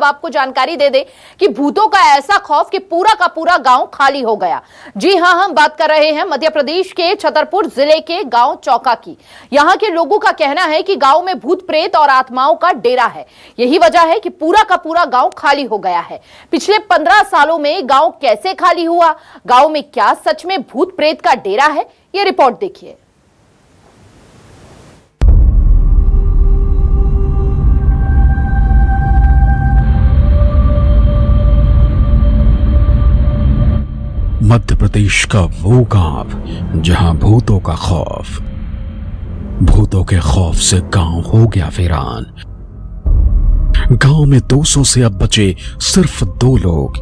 अब आपको जानकारी दे दे कि भूतों का ऐसा खौफ कि पूरा का पूरा गांव खाली हो गया। जी हां, हम बात कर रहे हैं मध्य प्रदेश के छतरपुर जिले के गांव चौका की। यहां के लोगों का कहना है कि गांव में भूत प्रेत और आत्माओं का डेरा है। यही वजह है कि पूरा का पूरा गांव खाली हो गया है। पिछले 15 सालों में गांव कैसे खाली हुआ, गांव में क्या सच में भूत प्रेत का डेरा है, ये रिपोर्ट देखिए। मध्य प्रदेश का वो गांव जहां भूतों का खौफ, भूतों के खौफ से गांव हो गया वीरान। गांव में 200 से अब बचे सिर्फ 2 लोग।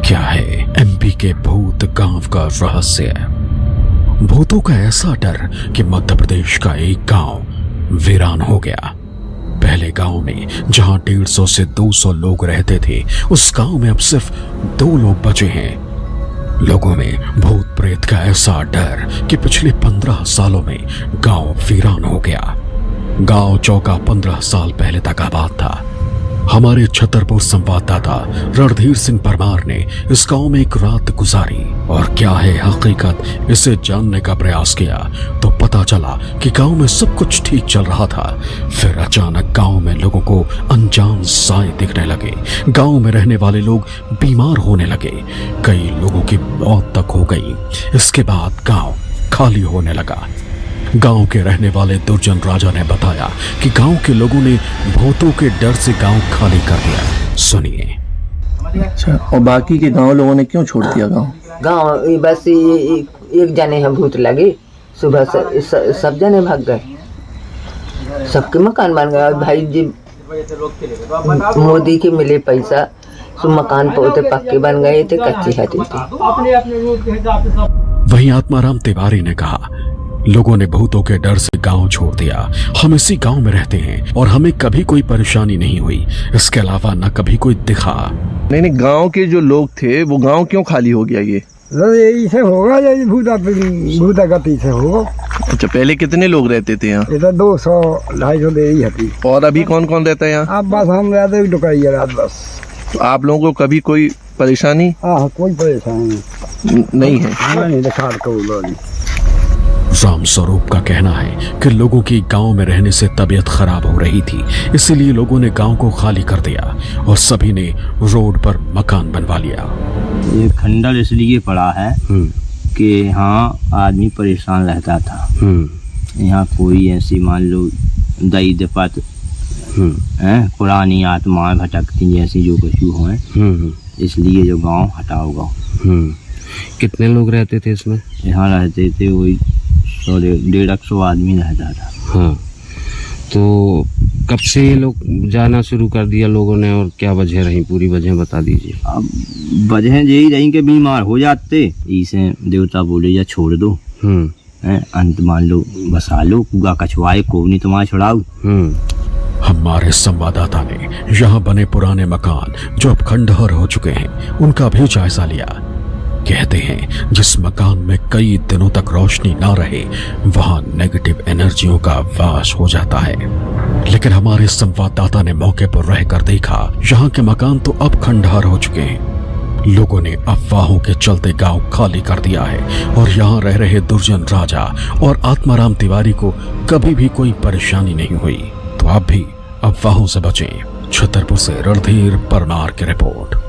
क्या है एमपी के भूत गांव का रहस्य? भूतों का ऐसा डर कि मध्य प्रदेश का एक गांव वीरान हो गया। पहले गांव में जहां 150 से 200 लोग रहते थे, उस गांव में अब सिर्फ 2 लोग बचे हैं। लोगों में भूत प्रेत का ऐसा डर कि पिछले 15 सालों में गांव वीरान हो गया। गांव चौका 15 साल पहले तक आबाद था। हमारे छतरपुर संवाददाता रणधीर सिंह परमार ने इस गांव में एक रात गुजारी और क्या है हकीकत, इसे जानने का प्रयास किया तो पता चला कि गांव में सब कुछ ठीक चल रहा था। फिर अचानक गांव में लोगों को अनजान साए दिखने लगे। गांव में रहने वाले लोग बीमार होने लगे। कई लोगों की मौत तक हो गई। इसके बाद गांव खाली होने लगा। गांव के रहने वाले दुर्जन राजा ने बताया कि गांव के लोगों ने भूतों के डर से गांव खाली कर दिया। सुनिए। अच्छा, और बाकी के गांव लोगों ने क्यों छोड़ दिया गांव? गांव बस एक जने हैं भूत लगे, सुबह से सब जने भाग गए, सबके मकान बन गए। भाई जी मोदी के मिले पैसा, सो मकान पोते पक्के बन गए थे, कच्चे हटे थे। वहीं आत्माराम तिवारी ने कहा, लोगों ने भूतों के डर से गांव छोड़ दिया। हम इसी गांव में रहते हैं और हमें कभी कोई परेशानी नहीं हुई। इसके अलावा न कभी कोई दिखा। नहीं, गांव के जो लोग थे वो गांव क्यों खाली हो गया? ये यही से होगा, यही भूता गति से होगा। अच्छा, पहले कितने लोग रहते थे यहाँ? इधर 200-250 दे ही हती। और अभी कौन कौन रहता है यहाँ? अब बस हम रहते डुकाइए रात बस। तो आप लोगों को कभी कोई परेशानी? हाँ, कोई परेशानी नहीं है। नहीं दिखा को। राम स्वरूप का कहना है कि लोगों की गांव में रहने से तबीयत खराब हो रही थी, इसलिए लोगों ने गांव को खाली कर दिया और सभी ने रोड पर मकान बनवा लिया। ये खंडर इसलिए पड़ा है कि यहाँ आदमी परेशान रहता था। यहाँ कोई ऐसी मान लो दई दपत पुरानी आत्माएं भटकती जैसी जो पशु हैं, इसलिए जो गांव हटाओ गाँव। कितने लोग रहते थे इसमें? यहाँ रहते थे वही 150 आदमी रहता था। हाँ, तो कब से ये लोग जाना शुरू कर दिया लोगों ने और क्या वजह रही, पूरी वजह बता दीजिए। अब वजह यही रही कि बीमार हो जाते, इसे देवता बोले या छोड़ दो, अंत मान लो बसा लो, पूगा कछुआए को नहीं तुम्हारा छुड़ाओ। हमारे संवाददाता ने यहाँ बने पुराने मकान जो अब खंडहर हो चुके हैं उनका भी जायजा लिया। कहते हैं जिस मकान में कई दिनों तक रोशनी ना रहे वहां नेगेटिव एनर्जियों का वास हो जाता है। लेकिन हमारे संवाददाता ने मौके पर रहकर देखा, यहाँ के मकान तो अब खंडहर हो चुके हैं। लोगों ने अफवाहों के चलते गांव खाली कर दिया है और यहाँ रह रहे दुर्जन राजा और आत्माराम तिवारी को कभी भी कोई परेशानी नहीं हुई। तो आप भी अफवाहों से बचें। छतरपुर से रणधीर परमार की रिपोर्ट।